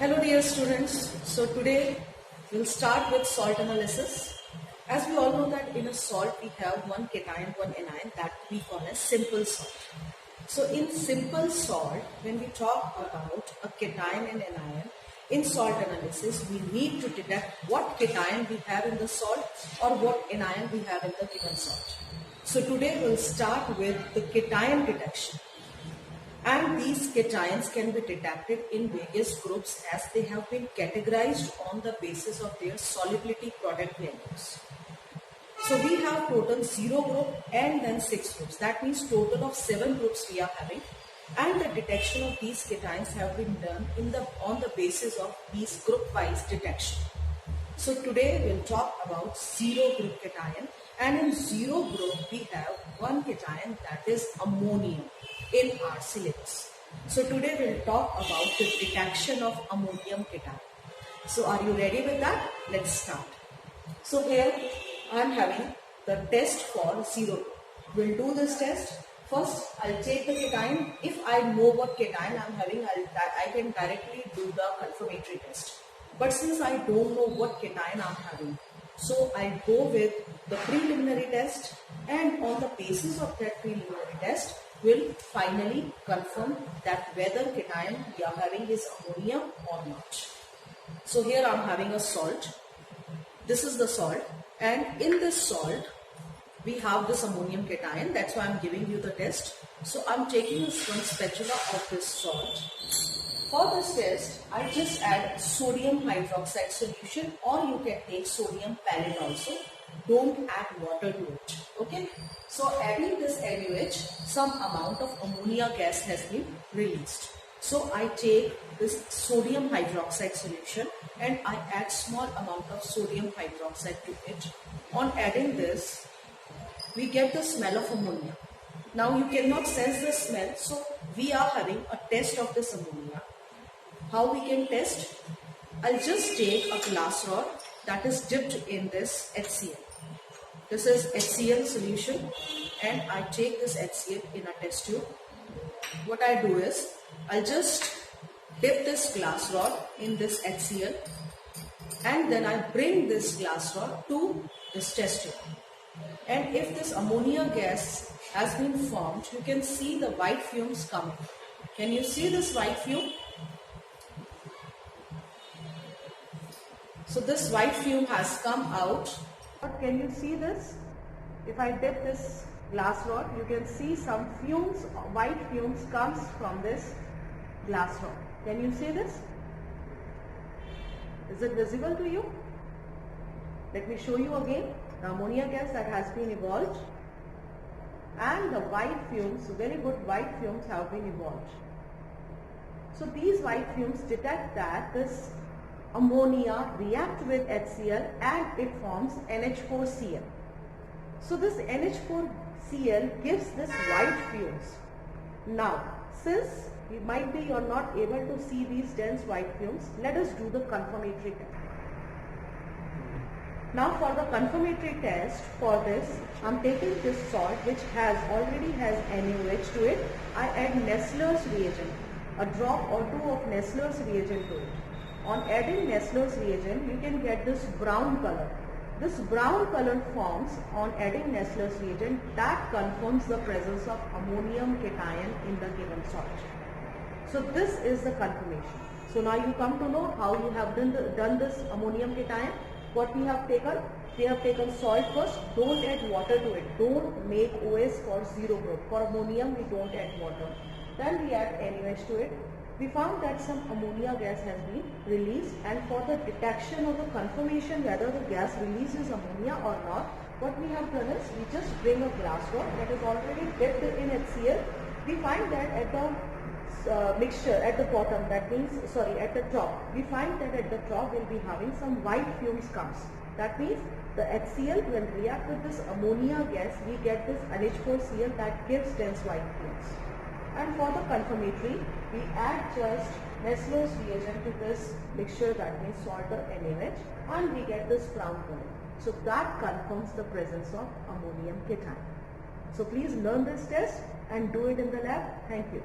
Hello dear students. So today we'll start with salt analysis. As we all know that in a salt we have one cation, one anion that we call as simple salt. So in simple salt, when we talk about a cation and anion, in salt analysis we need to detect what cation we have in the salt or what anion we have in the given salt. So today we'll start with the cation detection. And these cations can be detected in various groups as they have been categorized on the basis of their solubility product values. So we have total 0 group and then 6 groups. That means total of 7 groups we are having. And the detection of these cations have been done on the basis of these group-wise detection. So today we'll talk about 0 group cation, and in 0 group we have one cation, that is ammonium, in our syllabus. So today we'll talk about the detection of ammonium cation. So are you ready with that? Let's start. So here I am having the test for 0 group. We'll do this test. First I'll take the cation. If I know what cation I am having, I can directly do the confirmatory test. But since I don't know what cation I am having, so I go with the preliminary test, and on the basis of that preliminary test, will finally confirm that whether cation we are having is ammonium or not. So here I am having a salt. This is the salt, and in this salt we have this ammonium cation. That's why I am giving you the test. So I am taking one spatula of this salt. For this test, I just add sodium hydroxide solution, or you can take sodium palette also. Don't add water to it. Okay. So adding this NaOH, some amount of ammonia gas has been released. So I take this sodium hydroxide solution and I add small amount of sodium hydroxide to it. On adding this, we get the smell of ammonia. Now you cannot sense the smell, so we are having a test of this ammonia. How we can test? I'll just take a glass rod that is dipped in this HCl. This is HCl solution, and I take this HCl in a test tube. What I do is, I'll just dip this glass rod in this HCl, and then I bring this glass rod to this test tube. And if this ammonia gas has been formed, you can see the white fumes coming. Can you see this white fume? So this white fume has come out. But can you see this? If I dip this glass rod, you can see some fumes, white fumes comes from this glass rod. Can you see this? Is it visible to you? Let me show you again the ammonia gas that has been evolved, and the white fumes, very good white fumes have been evolved. So these white fumes detect that this ammonia react with HCl and it forms NH4Cl. So this NH4Cl gives this white fumes. Now, since you might be you're not able to see these dense white fumes, let us do the confirmatory test. Now for the confirmatory test, for this I'm taking this salt which already has NaOH to it. I add Nessler's reagent, a drop or two of Nessler's reagent to it. On adding Nessler's reagent, you can get this brown color. This brown color forms on adding Nessler's reagent. That confirms the presence of ammonium cation in the given salt. So this is the confirmation. So now you come to know how you have done this ammonium cation. What we have taken? We have taken salt first. Don't add water to it. Don't make OS for 0 group. For ammonium, we don't add water. Then we add NaOH to it. We found that some ammonia gas has been released, and for the detection of the confirmation whether the gas releases ammonia or not, what we have done is we just bring a glass rod that is already dipped in HCl. We find that at the mixture at the bottom, that means at the top, we find that at the top we'll be having some white fumes comes. That means the HCl will react with this ammonia gas, we get this NH4Cl that gives dense white fumes. And for the confirmatory, we add just Nessler's reagent to this mixture, that means salt or NaOH, and we get this brown color. So that confirms the presence of ammonium cation. So please learn this test and do it in the lab. Thank you.